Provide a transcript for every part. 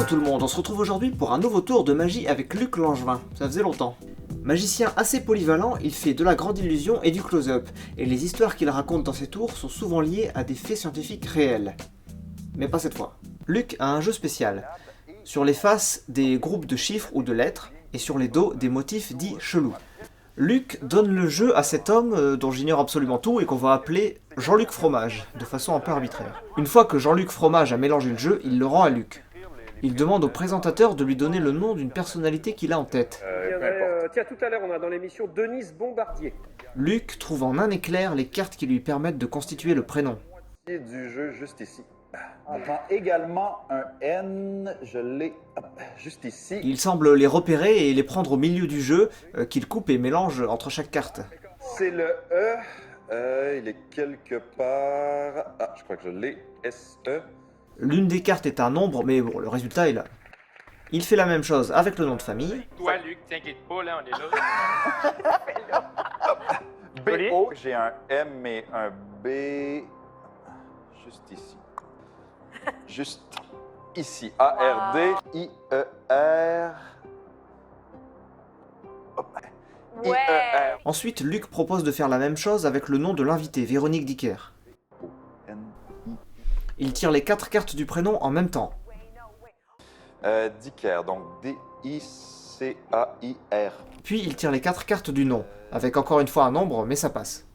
tout le monde, on se retrouve aujourd'hui pour un nouveau tour de magie avec Luc Langevin, ça faisait longtemps. Magicien assez polyvalent, il fait de la grande illusion et du close-up, et les histoires qu'il raconte dans ses tours sont souvent liées à des faits scientifiques réels. Mais pas cette fois. Luc a un jeu spécial. Sur les faces, des groupes de chiffres ou de lettres, et sur les dos, des motifs dits chelous. Luc donne le jeu à cet homme dont j'ignore absolument tout et qu'on va appeler Jean-Luc Fromage, de façon un peu arbitraire. Une fois que Jean-Luc Fromage a mélangé le jeu, il le rend à Luc. Il demande au présentateur de lui donner le nom d'une personnalité qu'il a en tête. Tiens, tout à l'heure, on a dans l'émission Denise Bombardier. Luc trouve en un éclair les cartes qui lui permettent de constituer le prénom. Du jeu juste ici. On prend également un N, je l'ai juste ici. Il semble les repérer et les prendre au milieu du jeu, qu'il coupe et mélange entre chaque carte. C'est le il est quelque part... Ah, je crois que je l'ai, S-E. L'une des cartes est un nombre, mais bon, le résultat est là. Il fait la même chose avec le nom de famille. Toi, Luc, t'inquiète pas, là, on est là. B-O, j'ai un M et un B... Juste ici. Juste ici. A-R-D-I-E-R... Ouais. I-E-R... Ensuite, Luc propose de faire la même chose avec le nom de l'invité, Véronique Dicker. Il tire les 4 cartes du prénom en même temps. Dicker, donc D-I-C-A-I-R. Puis il tire les 4 cartes du nom, avec encore une fois un nombre, mais ça passe.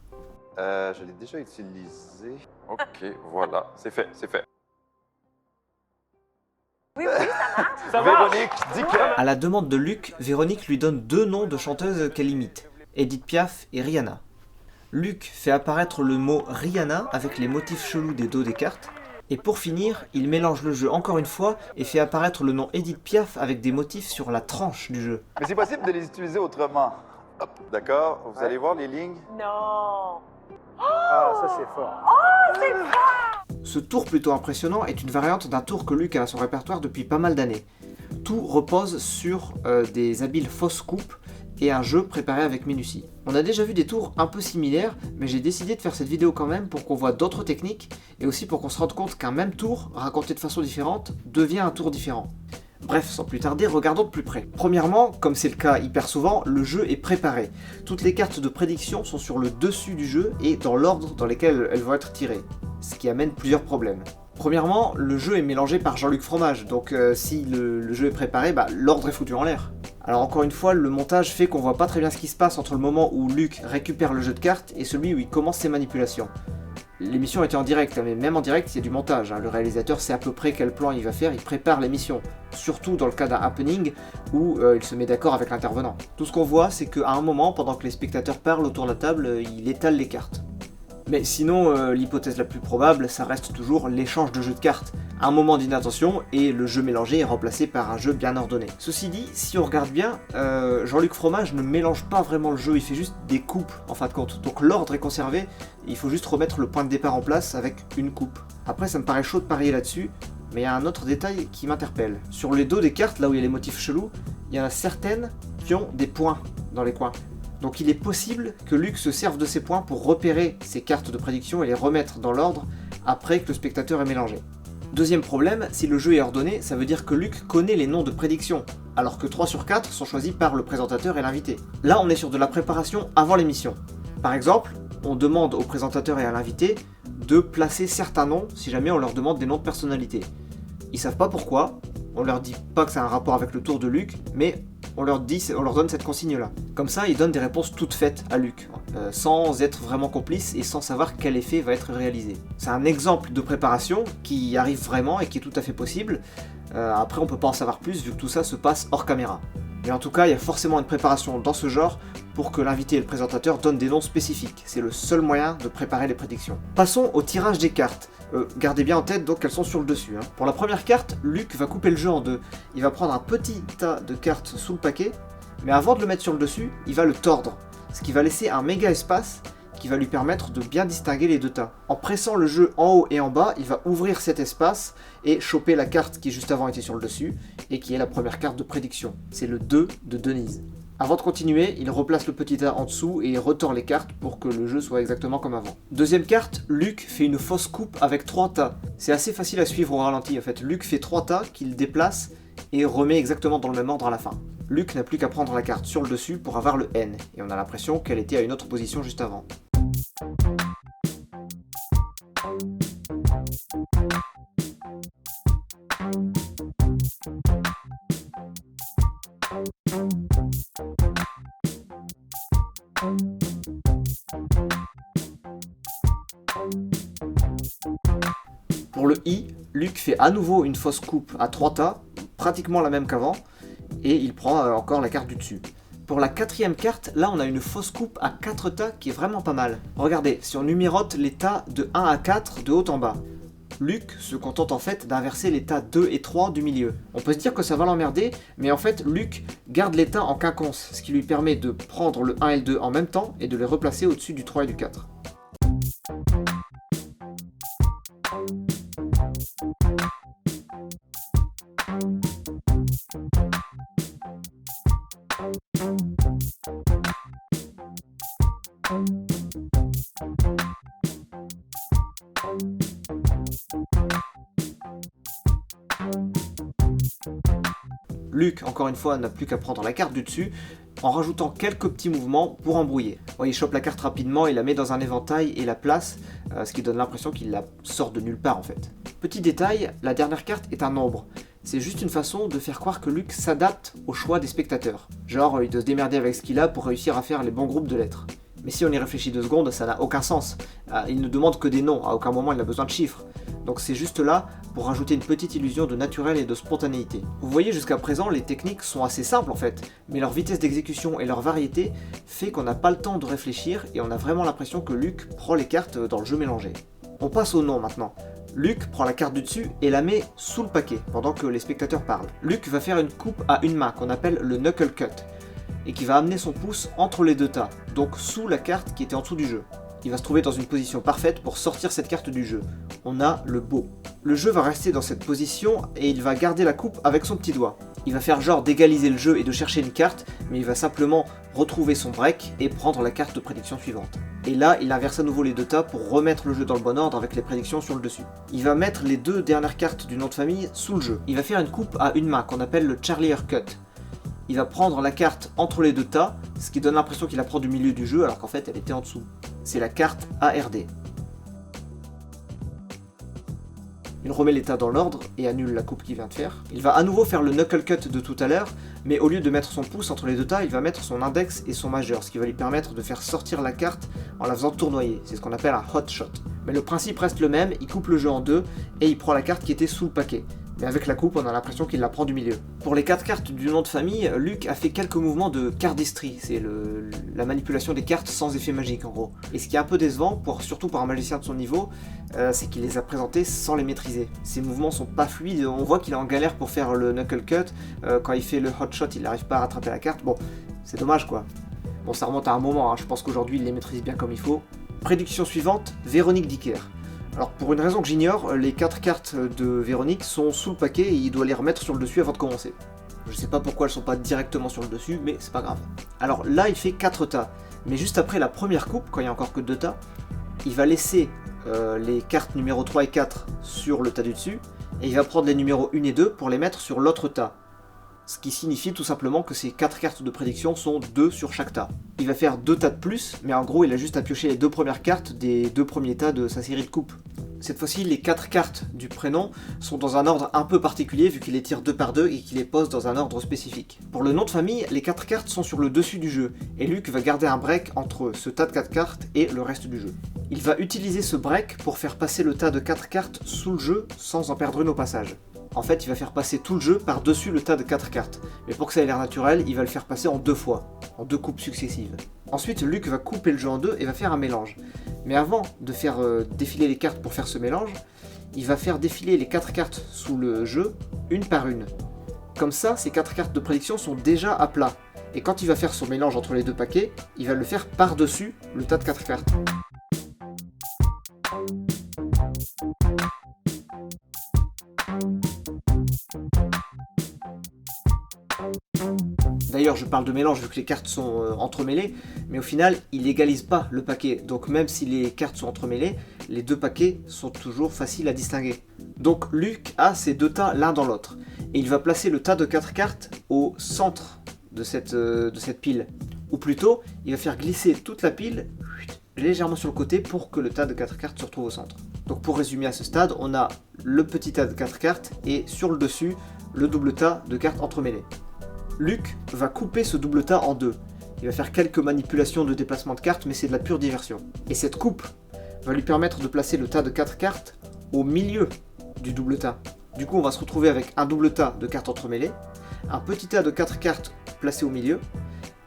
Je l'ai déjà utilisé. Ok, voilà, c'est fait, c'est fait. Oui, ça marche. Ça va? Véronique Dicker. À la demande de Luc, Véronique lui donne 2 noms de chanteuses qu'elle imite, Edith Piaf et Rihanna. Luc fait apparaître le mot Rihanna avec les motifs chelous des dos des cartes, et pour finir, il mélange le jeu encore une fois et fait apparaître le nom Edith Piaf avec des motifs sur la tranche du jeu. Mais c'est possible de les utiliser autrement. Hop, d'accord, vous allez voir les lignes. Non. Ah, ça c'est fort. Ce tour plutôt impressionnant est une variante d'un tour que Luc a à son répertoire depuis pas mal d'années. Tout repose sur des habiles fausses coupes et un jeu préparé avec minutie. On a déjà vu des tours un peu similaires, mais j'ai décidé de faire cette vidéo quand même pour qu'on voit d'autres techniques et aussi pour qu'on se rende compte qu'un même tour, raconté de façon différente, devient un tour différent. Bref, sans plus tarder, regardons de plus près. Premièrement, comme c'est le cas hyper souvent, le jeu est préparé. Toutes les cartes de prédiction sont sur le dessus du jeu et dans l'ordre dans lequel elles vont être tirées, ce qui amène plusieurs problèmes. Premièrement, le jeu est mélangé par Jean-Luc Fromage, donc si le jeu est préparé, l'ordre est foutu en l'air. Alors encore une fois, le montage fait qu'on voit pas très bien ce qui se passe entre le moment où Luc récupère le jeu de cartes et celui où il commence ses manipulations. L'émission était en direct, mais même en direct, il y a du montage. Le réalisateur sait à peu près quel plan il va faire, il prépare l'émission. Surtout dans le cas d'un happening où il se met d'accord avec l'intervenant. Tout ce qu'on voit, c'est qu'à un moment, pendant que les spectateurs parlent autour de la table, il étale les cartes. Mais sinon, l'hypothèse la plus probable, ça reste toujours l'échange de jeux de cartes. Un moment d'inattention et le jeu mélangé est remplacé par un jeu bien ordonné. Ceci dit, si on regarde bien, Jean-Luc Fromage ne mélange pas vraiment le jeu, il fait juste des coupes en fin de compte. Donc l'ordre est conservé, il faut juste remettre le point de départ en place avec une coupe. Après ça me paraît chaud de parier là-dessus, mais il y a un autre détail qui m'interpelle. Sur les dos des cartes, là où il y a les motifs chelous, il y en a certaines qui ont des points dans les coins. Donc il est possible que Luc se serve de ces points pour repérer ses cartes de prédiction et les remettre dans l'ordre après que le spectateur ait mélangé. Deuxième problème, si le jeu est ordonné, ça veut dire que Luc connaît les noms de prédiction, alors que 3 sur 4 sont choisis par le présentateur et l'invité. Là on est sur de la préparation avant l'émission. Par exemple, on demande au présentateur et à l'invité de placer certains noms si jamais on leur demande des noms de personnalités. Ils savent pas pourquoi, on leur dit pas que ça a un rapport avec le tour de Luc, mais on leur donne cette consigne-là. Comme ça, ils donnent des réponses toutes faites à Luc, sans être vraiment complices et sans savoir quel effet va être réalisé. C'est un exemple de préparation qui arrive vraiment et qui est tout à fait possible. Après, on peut pas en savoir plus vu que tout ça se passe hors caméra. Mais en tout cas, il y a forcément une préparation dans ce genre pour que l'invité et le présentateur donnent des noms spécifiques. C'est le seul moyen de préparer les prédictions. Passons au tirage des cartes. Gardez bien en tête donc qu'elles sont sur le dessus. Pour la première carte, Luc va couper le jeu en deux. Il va prendre un petit tas de cartes sous le paquet, mais avant de le mettre sur le dessus, il va le tordre, ce qui va laisser un méga espace qui va lui permettre de bien distinguer les deux tas. En pressant le jeu en haut et en bas, il va ouvrir cet espace et choper la carte qui juste avant était sur le dessus et qui est la première carte de prédiction. C'est le 2 de Denise. Avant de continuer, il replace le petit tas en dessous et retord les cartes pour que le jeu soit exactement comme avant. Deuxième carte, Luc fait une fausse coupe avec 3 tas. C'est assez facile à suivre au ralenti en fait. Luc fait 3 tas qu'il déplace et remet exactement dans le même ordre à la fin. Luc n'a plus qu'à prendre la carte sur le dessus pour avoir le N, et on a l'impression qu'elle était à une autre position juste avant. Pour le I, Luc fait à nouveau une fausse coupe à 3 tas, pratiquement la même qu'avant, et il prend encore la carte du dessus. Pour la quatrième carte, là on a une fausse coupe à 4 tas qui est vraiment pas mal. Regardez, si on numérote les tas de 1 à 4 de haut en bas, Luc se contente en fait d'inverser les tas 2 et 3 du milieu. On peut se dire que ça va l'emmerder, mais en fait Luc garde les tas en quinconce, ce qui lui permet de prendre le 1 et le 2 en même temps et de les replacer au-dessus du 3 et du 4. Luc, encore une fois, n'a plus qu'à prendre la carte du dessus en rajoutant quelques petits mouvements pour embrouiller. Bon, il chope la carte rapidement, il la met dans un éventail et la place, ce qui donne l'impression qu'il la sort de nulle part en fait. Petit détail, la dernière carte est un nombre. C'est juste une façon de faire croire que Luc s'adapte au choix des spectateurs. Genre, il doit se démerder avec ce qu'il a pour réussir à faire les bons groupes de lettres. Mais si on y réfléchit 2 secondes, ça n'a aucun sens. Il ne demande que des noms, à aucun moment il n'a besoin de chiffres. Donc c'est juste là pour rajouter une petite illusion de naturel et de spontanéité. Vous voyez, jusqu'à présent, les techniques sont assez simples en fait, mais leur vitesse d'exécution et leur variété fait qu'on n'a pas le temps de réfléchir et on a vraiment l'impression que Luc prend les cartes dans le jeu mélangé. On passe au nom maintenant. Luc prend la carte du dessus et la met sous le paquet, pendant que les spectateurs parlent. Luc va faire une coupe à une main, qu'on appelle le knuckle cut, et qui va amener son pouce entre les 2 tas, donc sous la carte qui était en dessous du jeu. Il va se trouver dans une position parfaite pour sortir cette carte du jeu. On a le beau. Le jeu va rester dans cette position et il va garder la coupe avec son petit doigt. Il va faire genre d'égaliser le jeu et de chercher une carte, mais il va simplement retrouver son break et prendre la carte de prédiction suivante. Et là, il inverse à nouveau les 2 tas pour remettre le jeu dans le bon ordre avec les prédictions sur le dessus. Il va mettre les 2 dernières cartes du nom de famille sous le jeu. Il va faire une coupe à une main qu'on appelle le Charlier Cut. Il va prendre la carte entre les 2 tas, ce qui donne l'impression qu'il la prend du milieu du jeu alors qu'en fait elle était en dessous. C'est la carte ARD. Il remet les tas dans l'ordre et annule la coupe qu'il vient de faire. Il va à nouveau faire le knuckle cut de tout à l'heure, mais au lieu de mettre son pouce entre les 2 tas, il va mettre son index et son majeur, ce qui va lui permettre de faire sortir la carte en la faisant tournoyer. C'est ce qu'on appelle un hot shot. Mais le principe reste le même, il coupe le jeu en 2 et il prend la carte qui était sous le paquet. Mais avec la coupe, on a l'impression qu'il la prend du milieu. Pour les 4 cartes du nom de famille, Luc a fait quelques mouvements de cardistry, c'est la manipulation des cartes sans effet magique en gros. Et ce qui est un peu décevant, surtout pour un magicien de son niveau, c'est qu'il les a présentés sans les maîtriser. Ces mouvements sont pas fluides, on voit qu'il est en galère pour faire le knuckle cut, quand il fait le hot shot, il n'arrive pas à rattraper la carte, bon, c'est dommage quoi. Bon, ça remonte à un moment, hein. Je pense qu'aujourd'hui il les maîtrise bien comme il faut. Prédiction suivante, Véronique Dicker. Alors pour une raison que j'ignore, les 4 cartes de Véronique sont sous le paquet et il doit les remettre sur le dessus avant de commencer. Je sais pas pourquoi elles sont pas directement sur le dessus, mais c'est pas grave. Alors là il fait 4 tas, mais juste après la première coupe, quand il y a encore que 2 tas, il va laisser les cartes numéro 3 et 4 sur le tas du dessus, et il va prendre les numéros 1 et 2 pour les mettre sur l'autre tas. Ce qui signifie tout simplement que ces 4 cartes de prédiction sont 2 sur chaque tas. Il va faire 2 tas de plus, mais en gros il a juste à piocher les 2 premières cartes des 2 premiers tas de sa série de coupes. Cette fois-ci, les 4 cartes du prénom sont dans un ordre un peu particulier vu qu'il les tire 2 par 2 et qu'il les pose dans un ordre spécifique. Pour le nom de famille, les 4 cartes sont sur le dessus du jeu, et Luc va garder un break entre ce tas de 4 cartes et le reste du jeu. Il va utiliser ce break pour faire passer le tas de 4 cartes sous le jeu sans en perdre une au passage. En fait, il va faire passer tout le jeu par-dessus le tas de 4 cartes. Mais pour que ça ait l'air naturel, il va le faire passer en 2 fois, en 2 coupes successives. Ensuite, Luc va couper le jeu en 2 et va faire un mélange. Mais avant de faire défiler les cartes pour faire ce mélange, il va faire défiler les 4 cartes sous le jeu, une par une. Comme ça, ces 4 cartes de prédiction sont déjà à plat. Et quand il va faire son mélange entre les 2 paquets, il va le faire par-dessus le tas de 4 cartes. D'ailleurs, je parle de mélange vu que les cartes sont entremêlées, mais au final, il n'égalise pas le paquet. Donc même si les cartes sont entremêlées, les 2 paquets sont toujours faciles à distinguer. Donc Luc a ces 2 tas l'un dans l'autre. et il va placer le tas de 4 cartes au centre de cette pile. Ou plutôt, il va faire glisser toute la pile légèrement sur le côté pour que le tas de 4 cartes se retrouve au centre. Donc pour résumer à ce stade, on a le petit tas de 4 cartes et sur le dessus, le double tas de cartes entremêlées. Luke va couper ce double tas en deux. Il va faire quelques manipulations de déplacement de cartes, mais c'est de la pure diversion. Et cette coupe va lui permettre de placer le tas de 4 cartes au milieu du double tas. Du coup, on va se retrouver avec un double tas de cartes entremêlées, un petit tas de 4 cartes placé au milieu,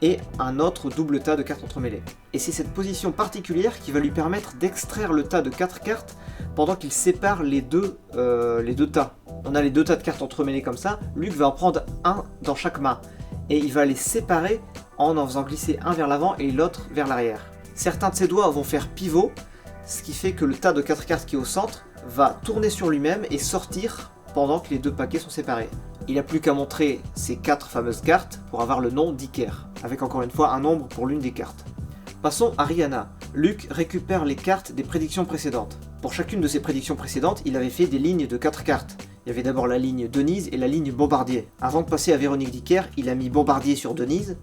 et un autre double tas de cartes entremêlées. Et c'est cette position particulière qui va lui permettre d'extraire le tas de 4 cartes pendant qu'il sépare les deux tas. On a les deux tas de cartes entremêlées comme ça, Luke va en prendre un dans chaque main, et il va les séparer en faisant glisser un vers l'avant et l'autre vers l'arrière. Certains de ses doigts vont faire pivot, ce qui fait que le tas de 4 cartes qui est au centre va tourner sur lui-même et sortir pendant que les deux paquets sont séparés. Il n'a plus qu'à montrer ces 4 fameuses cartes pour avoir le nom d'Iker, avec encore une fois un nombre pour l'une des cartes. Passons à Rihanna. Luke récupère les cartes des prédictions précédentes. Pour chacune de ces prédictions précédentes, il avait fait des lignes de 4 cartes. Il y avait d'abord la ligne Denise et la ligne Bombardier. Avant de passer à Véronique d'Iker, il a mis Bombardier sur Denise,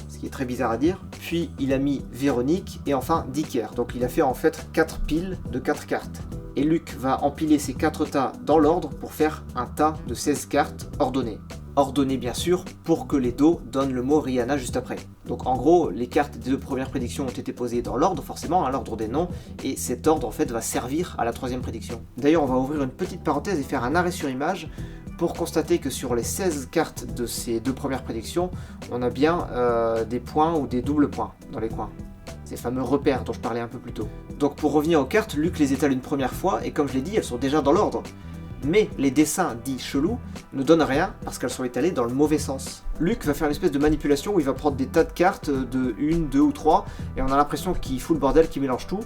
ce qui est très bizarre à dire, puis il a mis Véronique et enfin d'Iker. Donc il a fait en fait 4 piles de 4 cartes. Et Luke va empiler ces 4 tas dans l'ordre pour faire un tas de 16 cartes ordonnées. Ordonnées bien sûr pour que les dos donnent le mot Rihanna juste après. Donc en gros, les cartes des 2 premières prédictions ont été posées dans l'ordre, forcément, à l'ordre des noms, et cet ordre en fait va servir à la 3e prédiction. D'ailleurs, on va ouvrir une petite parenthèse et faire un arrêt sur image pour constater que sur les 16 cartes de ces 2 premières prédictions, on a bien des points ou des doubles points dans les coins. Ces fameux repères dont je parlais un peu plus tôt. Donc pour revenir aux cartes, Luke les étale une première fois, et comme je l'ai dit, elles sont déjà dans l'ordre. Mais les dessins dits chelous ne donnent rien parce qu'elles sont étalées dans le mauvais sens. Luke va faire une espèce de manipulation où il va prendre des tas de cartes de 1, 2 ou 3, et on a l'impression qu'il fout le bordel, qu'il mélange tout.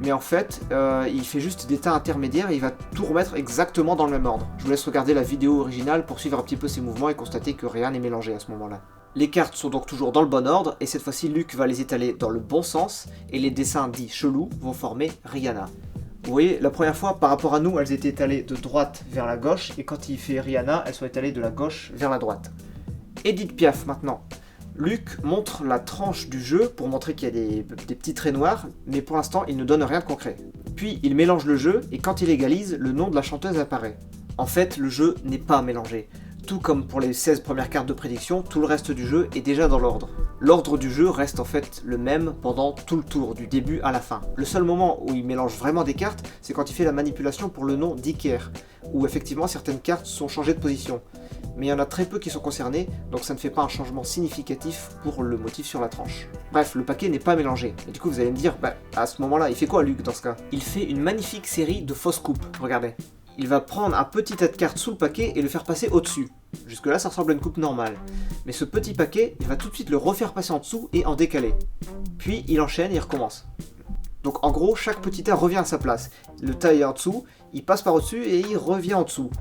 Mais en fait, il fait juste des tas intermédiaires et il va tout remettre exactement dans le même ordre. Je vous laisse regarder la vidéo originale pour suivre un petit peu ses mouvements et constater que rien n'est mélangé à ce moment-là. Les cartes sont donc toujours dans le bon ordre, et cette fois-ci Luke va les étaler dans le bon sens, et les dessins dits chelous vont former Rihanna. Vous voyez, la première fois, par rapport à nous, elles étaient étalées de droite vers la gauche, et quand il fait Rihanna, elles sont étalées de la gauche vers la droite. Edith Piaf maintenant. Luke montre la tranche du jeu pour montrer qu'il y a des petits traits noirs, mais pour l'instant il ne donne rien de concret. Puis il mélange le jeu, et quand il égalise, le nom de la chanteuse apparaît. En fait, le jeu n'est pas mélangé. Tout comme pour les 16 premières cartes de prédiction, tout le reste du jeu est déjà dans l'ordre. L'ordre du jeu reste en fait le même pendant tout le tour, du début à la fin. Le seul moment où il mélange vraiment des cartes, c'est quand il fait la manipulation pour le nom d'Iker, où effectivement certaines cartes sont changées de position. Mais il y en a très peu qui sont concernés, donc ça ne fait pas un changement significatif pour le motif sur la tranche. Bref, le paquet n'est pas mélangé. Et du coup vous allez me dire, à ce moment-là, il fait quoi Luke dans ce cas? Il fait une magnifique série de fausses coupes, regardez. Il va prendre un petit tas de cartes sous le paquet et le faire passer au-dessus. Jusque là ça ressemble à une coupe normale. Mais ce petit paquet, il va tout de suite le refaire passer en dessous et en décaler. Puis il enchaîne et il recommence. Donc en gros, chaque petit tas revient à sa place. Le tas est en dessous, il passe par au-dessus et il revient en dessous.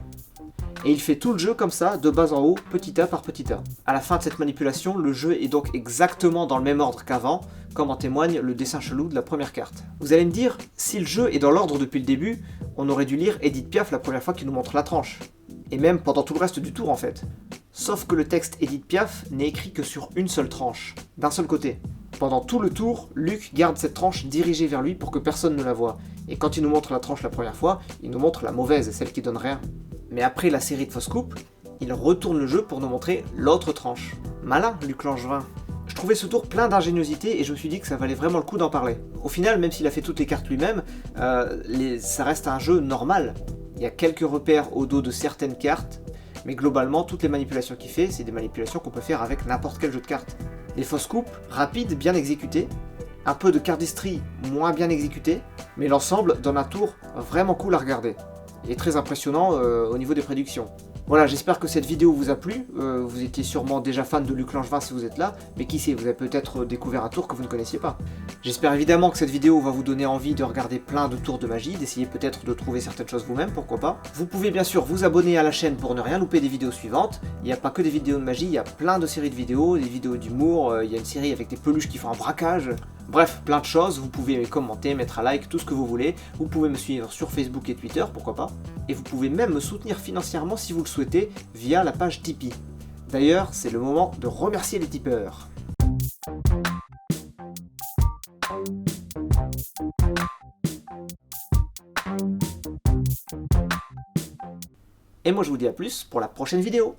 Et il fait tout le jeu comme ça, de bas en haut, petit tas par petit tas. À la fin de cette manipulation, le jeu est donc exactement dans le même ordre qu'avant, comme en témoigne le dessin chelou de la première carte. Vous allez me dire, si le jeu est dans l'ordre depuis le début, on aurait dû lire Edith Piaf la première fois qu'il nous montre la tranche. Et même pendant tout le reste du tour en fait. Sauf que le texte Edith Piaf n'est écrit que sur une seule tranche, d'un seul côté. Pendant tout le tour, Luke garde cette tranche dirigée vers lui pour que personne ne la voie. Et quand il nous montre la tranche la première fois, il nous montre la mauvaise, celle qui donne rien. Mais après la série de fausses coupes, il retourne le jeu pour nous montrer l'autre tranche. Malin, Luc Langevin. Je trouvais ce tour plein d'ingéniosité et je me suis dit que ça valait vraiment le coup d'en parler. Au final, même s'il a fait toutes les cartes lui-même, ça reste un jeu normal. Il y a quelques repères au dos de certaines cartes, mais globalement, toutes les manipulations qu'il fait, c'est des manipulations qu'on peut faire avec n'importe quel jeu de cartes. Les fausses coupes, rapides, bien exécutées, un peu de cardistry moins bien exécuté, mais l'ensemble donne un tour vraiment cool à regarder. Et très impressionnant au niveau des prédictions. Voilà, j'espère que cette vidéo vous a plu. Vous étiez sûrement déjà fan de Luc Langevin si vous êtes là, mais qui sait, vous avez peut-être découvert un tour que vous ne connaissiez pas. J'espère évidemment que cette vidéo va vous donner envie de regarder plein de tours de magie, d'essayer peut-être de trouver certaines choses vous-même, pourquoi pas. Vous pouvez bien sûr vous abonner à la chaîne pour ne rien louper des vidéos suivantes. Il n'y a pas que des vidéos de magie, il y a plein de séries de vidéos, des vidéos d'humour, il y a une série avec des peluches qui font un braquage. Bref, plein de choses, vous pouvez commenter, mettre un like, tout ce que vous voulez. Vous pouvez me suivre sur Facebook et Twitter, pourquoi pas. Et vous pouvez même me soutenir financièrement si vous le souhaitez via la page Tipeee. D'ailleurs, c'est le moment de remercier les tipeurs. Et moi je vous dis à plus pour la prochaine vidéo.